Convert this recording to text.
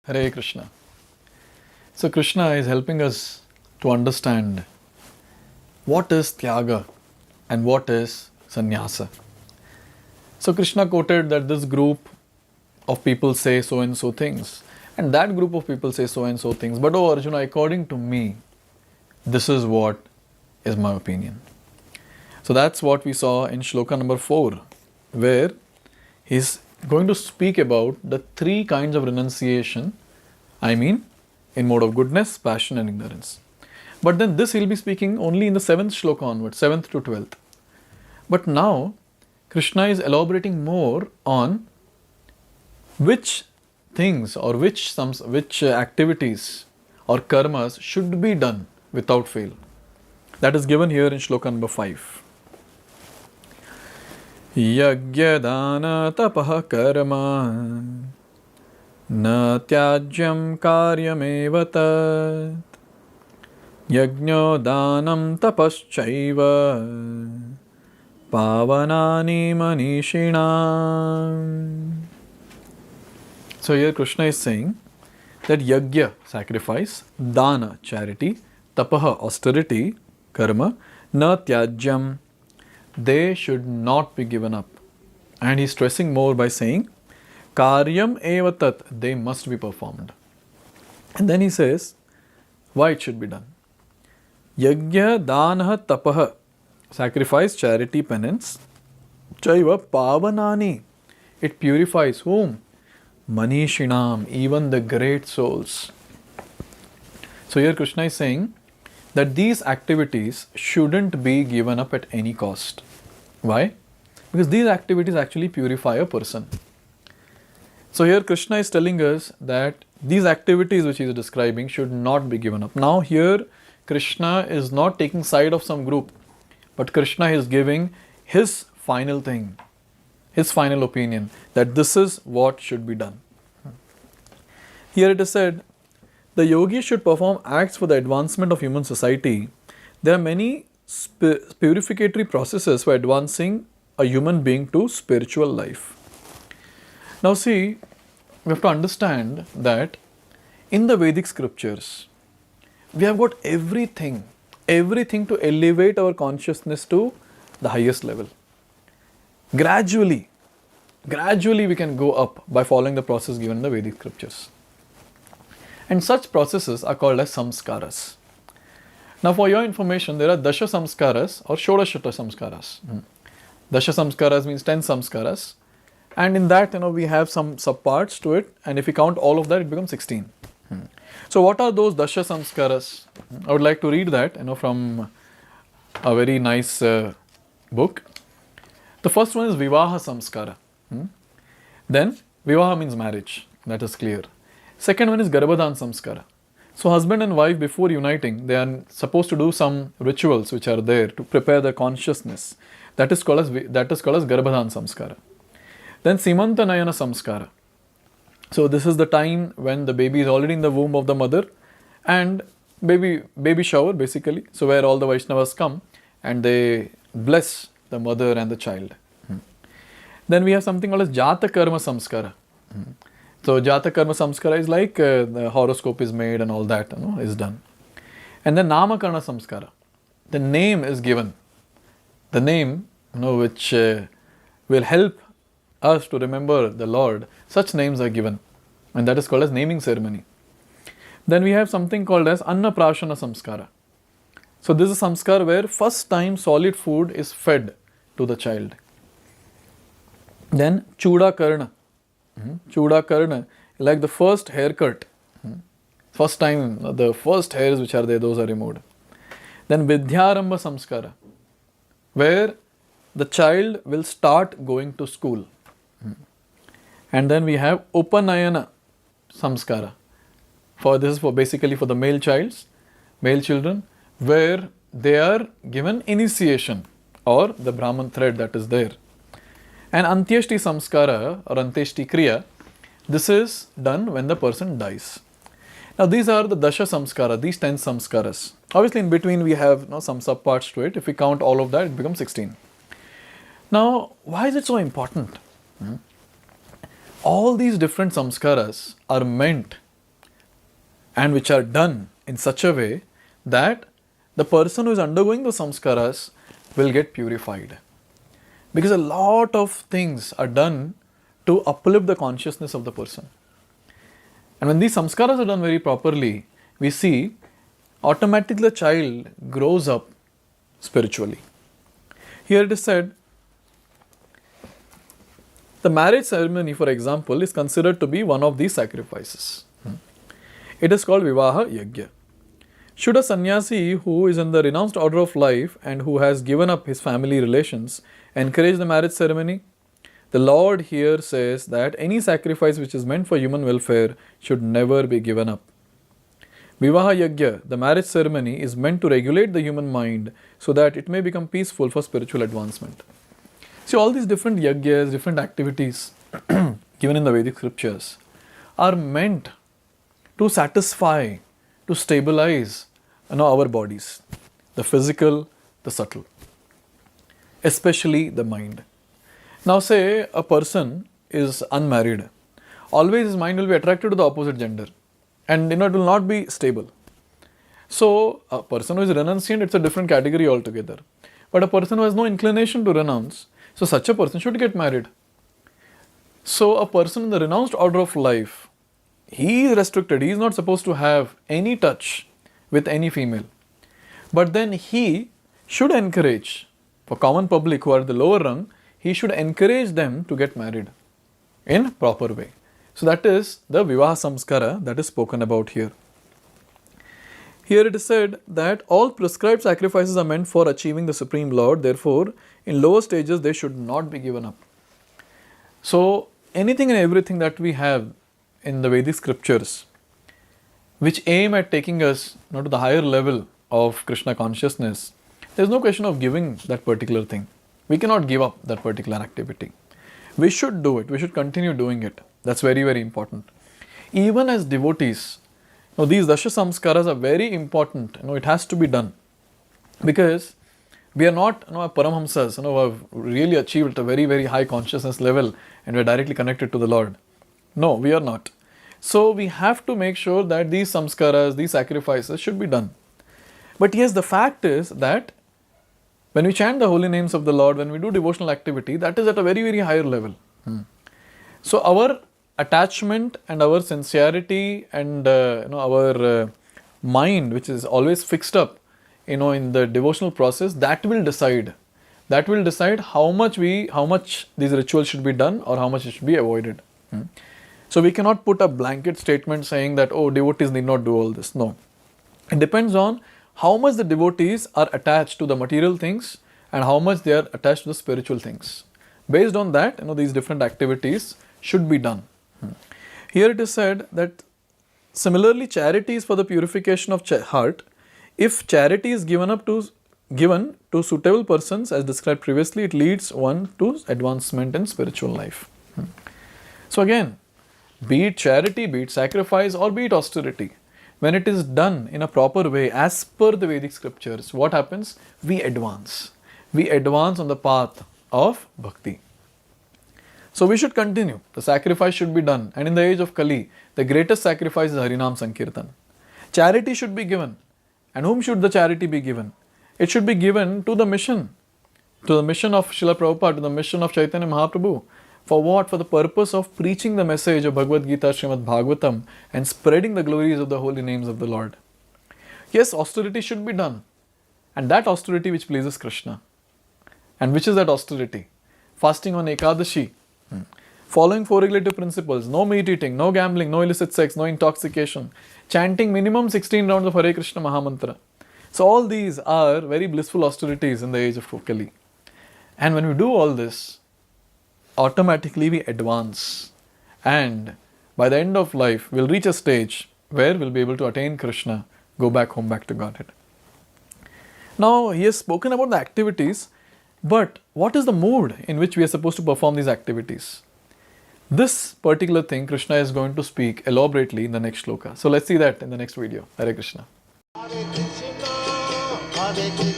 Hare Krishna. So Krishna is helping us to understand what is Tyaga and what is Sannyasa. So Krishna quoted that this group of people say so and so things, and that group of people say so and so things. But oh Arjuna, according to me, this is what is my opinion. So that's what we saw in Shloka number 4, where he's going to speak about the three kinds of renunciation. I mean, in mode of goodness, passion and ignorance. But then this he'll be speaking only in the 7th shloka onwards, 7th to 12th. But now, Krishna is elaborating more on which things or which activities or karmas should be done without fail. That is given here in shloka number 5. Yagya dana tapaha karma na tyajyam karyameva tat yajño danam tapaschaiva pavanani manishinam. So here Krishna is saying that yajna, sacrifice, dana, charity, tapaha, austerity, karma, na tyajyam, they should not be given up. And he's stressing more by saying karyam eva tat, they must be performed. And then he says why it should be done. Yajna dana tapaha, sacrifice, charity, penance, chaiva pavanani, it purifies whom? Manishinam, even the great souls. So here Krishna is saying that these activities shouldn't be given up at any cost. Why? Because these activities actually purify a person. So here Krishna is telling us that these activities which he is describing should not be given up. Now here Krishna is not taking side of some group, but Krishna is giving his final thing, his final opinion, that this is what should be done. Here it is said, the yogi should perform acts for the advancement of human society. There are many purificatory processes for advancing a human being to spiritual life. Now see, we have to understand that in the Vedic scriptures, we have got everything to elevate our consciousness to the highest level. Gradually we can go up by following the process given in the Vedic scriptures. And such processes are called as samskaras. Now for your information, there are dasha samskaras or shodashata samskaras. Dasha samskaras means 10 samskaras. And in that, we have some subparts to it. And if we count all of that, it becomes 16. So what are those dasha samskaras? I would like to read that, from a very nice book. The first one is Vivaha Samskara. Then Vivaha means marriage. That is clear. Second one is Garbhadan Samskara. So husband and wife, before uniting, they are supposed to do some rituals which are there to prepare their consciousness. That is called as Garbhadan Samskara. Then Simanta Nayana Samskara. So this is the time when the baby is already in the womb of the mother, and baby shower basically. So where all the Vaishnavas come and they bless the mother and the child. Then we have something called as Jata Karma Samskara. So Jata Karma Samskara is like the horoscope is made and all that is done. And then Namakarna Samskara. The name is given. The name which will help us to remember the Lord. Such names are given. And that is called as naming ceremony. Then we have something called as Annaprashana Samskara. So this is a samskar where first time solid food is fed to the child. Then Chuda Karna. Chuda Karna, like the first haircut. First time, the first hairs which are there, those are removed. Then Vidyarambha Samskara, where the child will start going to school. And then we have Upanayana Samskara. This is basically for the male children, where they are given initiation or the Brahman thread that is there. And Antyeshti Samskara or Antyeshti Kriya, this is done when the person dies. Now these are the Dasha Samskara, these 10 Samskaras. Obviously in between we have some subparts to it. If we count all of that, it becomes 16. Now why is it so important? All these different samskaras are meant and which are done in such a way that the person who is undergoing the samskaras will get purified. Because a lot of things are done to uplift the consciousness of the person. And when these samskaras are done very properly, we see automatically the child grows up spiritually. Here it is said, the marriage ceremony, for example, is considered to be one of these sacrifices. It is called Vivaha Yajna. Should a sannyasi who is in the renounced order of life and who has given up his family relations encourage the marriage ceremony? The Lord here says that any sacrifice which is meant for human welfare should never be given up. Vivaha Yajna, the marriage ceremony, is meant to regulate the human mind so that it may become peaceful for spiritual advancement. See, all these different yajnas, different activities given in the Vedic scriptures are meant to satisfy, to stabilize our bodies, the physical, the subtle, especially the mind. Now say a person is unmarried, always his mind will be attracted to the opposite gender and it will not be stable. So a person who is renunciant, it's a different category altogether. But a person who has no inclination to renounce, so such a person should get married. So a person in the renounced order of life, he is restricted, he is not supposed to have any touch with any female. But then he should encourage, for common public who are the lower rung, he should encourage them to get married in proper way. So that is the Vivaha Samskara that is spoken about here. Here it is said that all prescribed sacrifices are meant for achieving the Supreme Lord, therefore in lower stages they should not be given up. So anything and everything that we have in the Vedic scriptures which aim at taking us to the higher level of Krishna consciousness, there is no question of giving that particular thing. We cannot give up that particular activity. We should do it. We should continue doing it. That's very, very important. Even as devotees, these Dasha Samskaras are very important. It has to be done. Because we are not Paramhamsas who have really achieved a very, very high consciousness level and we are directly connected to the Lord. No, we are not. So we have to make sure that these samskaras, these sacrifices should be done. But yes, the fact is that when we chant the holy names of the Lord, when we do devotional activity, that is at a very, very higher level. So our attachment and our sincerity and our mind, which is always fixed up, in the devotional process, that will decide how much these rituals should be done or how much it should be avoided. So we cannot put a blanket statement saying that, devotees need not do all this. No. It depends on how much the devotees are attached to the material things and how much they are attached to the spiritual things. Based on that, these different activities should be done. Here it is said that similarly, charity is for the purification of heart. If charity is given to suitable persons as described previously, it leads one to advancement in spiritual life. So again, be it charity, be it sacrifice or be it austerity, when it is done in a proper way as per the Vedic scriptures, what happens? We advance. We advance on the path of bhakti. So we should continue. The sacrifice should be done. And in the age of Kali, the greatest sacrifice is Harinam Sankirtan. Charity should be given. And whom should the charity be given? It should be given to the mission of Srila Prabhupada, to the mission of Chaitanya Mahaprabhu. For what? For the purpose of preaching the message of Bhagavad Gita, Srimad Bhagavatam and spreading the glories of the holy names of the Lord. Yes, austerity should be done. And that austerity which pleases Krishna. And which is that austerity? Fasting on Ekadashi. Following 4 regulative principles. No meat eating, no gambling, no illicit sex, no intoxication. Chanting minimum 16 rounds of Hare Krishna Mahamantra. So all these are very blissful austerities in the age of Kali. And when we do all this, automatically we advance. And by the end of life, we'll reach a stage where we'll be able to attain Krishna, go back home, back to Godhead. Now, he has spoken about the activities, but what is the mood in which we are supposed to perform these activities? This particular thing Krishna is going to speak elaborately in the next shloka. So let's see that in the next video. Hare Krishna. Hare Krishna, Hare Krishna.